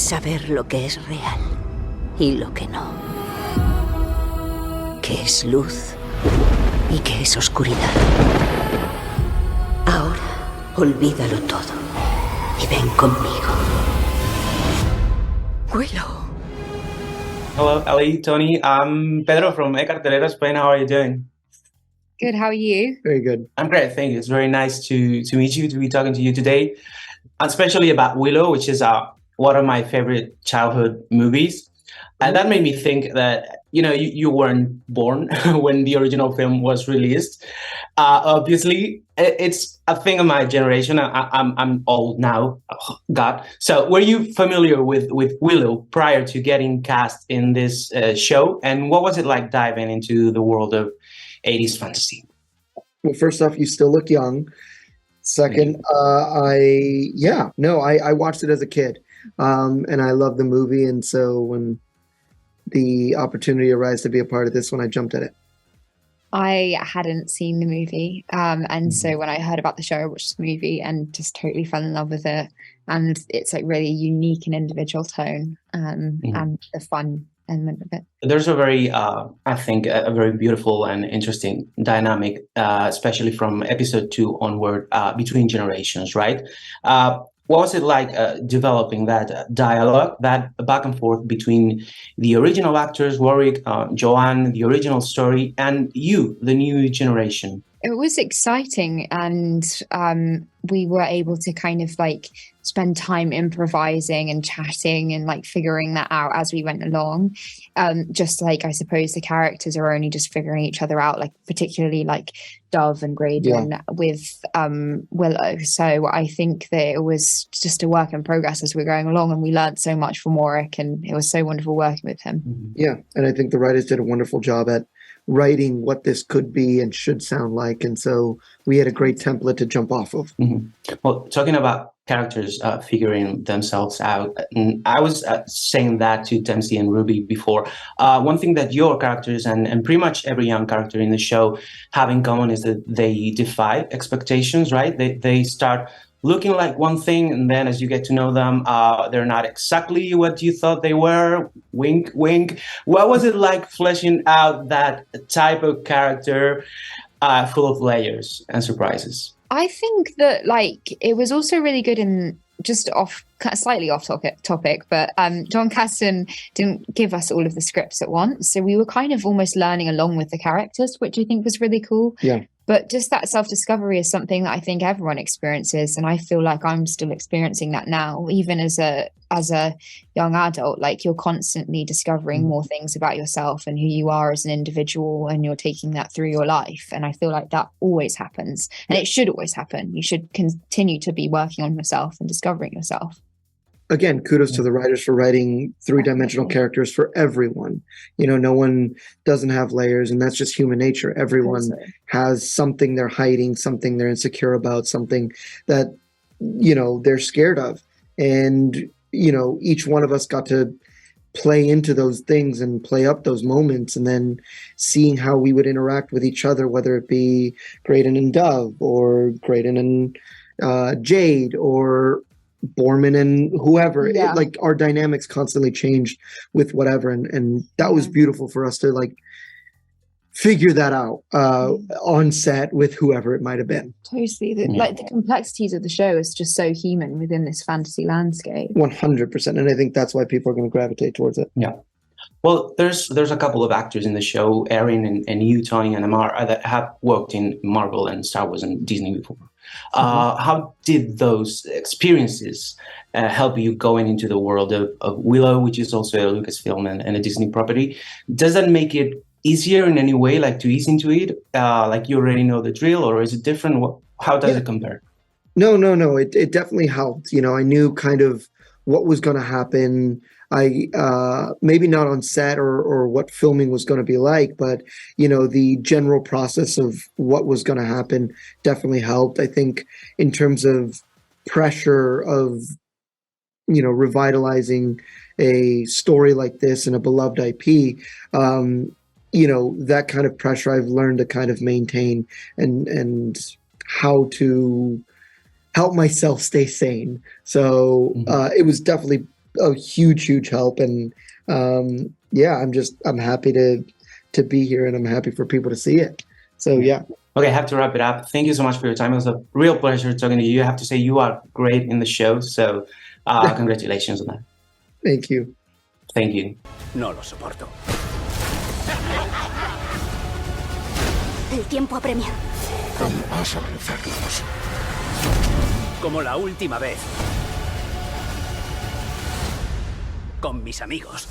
saber lo que es real y lo que no. Qué es luz y qué es oscuridad. Ahora, olvídalo todo y ven conmigo. Willow. Hello, Ellie, Tony. I'm Pedro from Cartelera, Spain. How are you doing? Good, how are you? Very good. I'm great, thank you. It's very nice to meet you, to be talking to you today, especially about Willow, which is one of my favorite childhood movies. And that made me think that, you weren't born when the original film was released. Obviously, it's a thing of my generation. I'm old now, oh, God. So were you familiar with Willow prior to getting cast in this show? And what was it like diving into the world of 80s fantasy? Well, first off, you still look young. Second, I watched it as a kid, and I loved the movie. And so when the opportunity arose to be a part of this one, I jumped at it. I hadn't seen the movie, and so when I heard about the show, I watched the movie and just totally fell in love with it. And it's like really unique and individual tone, and the fun element of it. There's a very, I think, a very beautiful and interesting dynamic, especially from episode 2 onward, between generations, right? What was it like developing that dialogue, that back and forth between the original actors, Warwick, Joanne, the original story, and you, the new generation? It was exciting, and we were able to kind of like spend time improvising and chatting and like figuring that out as we went along. Just like, I suppose the characters are only just figuring each other out, like particularly like Dove and Graydon with Willow. So I think that it was just a work in progress as we're going along, and we learned so much from Warwick, and it was so wonderful working with him. Yeah, and I think the writers did a wonderful job at writing what this could be and should sound like, and so we had a great template to jump off of. Well, talking about characters figuring themselves out, and I was saying that to Dempsey and Ruby before. One thing that your characters and pretty much every young character in the show have in common is that they defy expectations, right? They start looking like one thing, and then as you get to know them, they're not exactly what you thought they were. Wink, wink. What was it like fleshing out that type of character full of layers and surprises? I think that like it was also really good in just slightly off topic, but John Caston didn't give us all of the scripts at once, so we were kind of almost learning along with the characters, which I think was really cool. Yeah. But just that self-discovery is something that I think everyone experiences, and I feel like I'm still experiencing that now, even as a young adult. Like, you're constantly discovering more things about yourself and who you are as an individual, and you're taking that through your life. And I feel like that always happens, and it should always happen. You should continue to be working on yourself and discovering yourself. Again, kudos to the writers for writing three-dimensional characters for everyone. No one doesn't have layers, and that's just human nature. Everyone has something they're hiding, something they're insecure about, something that, they're scared of. And, each one of us got to play into those things and play up those moments, and then seeing how we would interact with each other, whether it be Graydon and Dove, or Graydon and Jade, or Borman and whoever. Like, our dynamics constantly changed with whatever, and that was beautiful for us to like figure that out on set with whoever it might have been. Totally. Like, the complexities of the show is just so human within this fantasy landscape. 100%, and I think that's why people are going to gravitate towards it. Yeah. Well, there's a couple of actors in the show, Erin and you, Tony and Amar, that have worked in Marvel and Star Wars and Disney before. How did those experiences help you going into the world of Willow, which is also a Lucasfilm and a Disney property? Does that make it easier in any way, like to ease into it? Like, you already know the drill, or is it different? How does it compare? No. It definitely helped. I knew kind of what was going to happen. I maybe not on set or what filming was going to be like, but the general process of what was going to happen definitely helped. I think in terms of pressure of revitalizing a story like this and a beloved IP, that kind of pressure I've learned to kind of maintain and how to help myself stay sane. So it was definitely a huge help. And yeah, I'm happy to be here, and I'm happy for people to see it. So yeah. Okay, I have to wrap it up. Thank you so much for your time. It was a real pleasure talking to you. I have to say you are great in the show. So congratulations on that. Thank you. Thank you. No lo soporto. El tiempo apremia. Vamos a vencerlos. Como la última vez. Con mis amigos.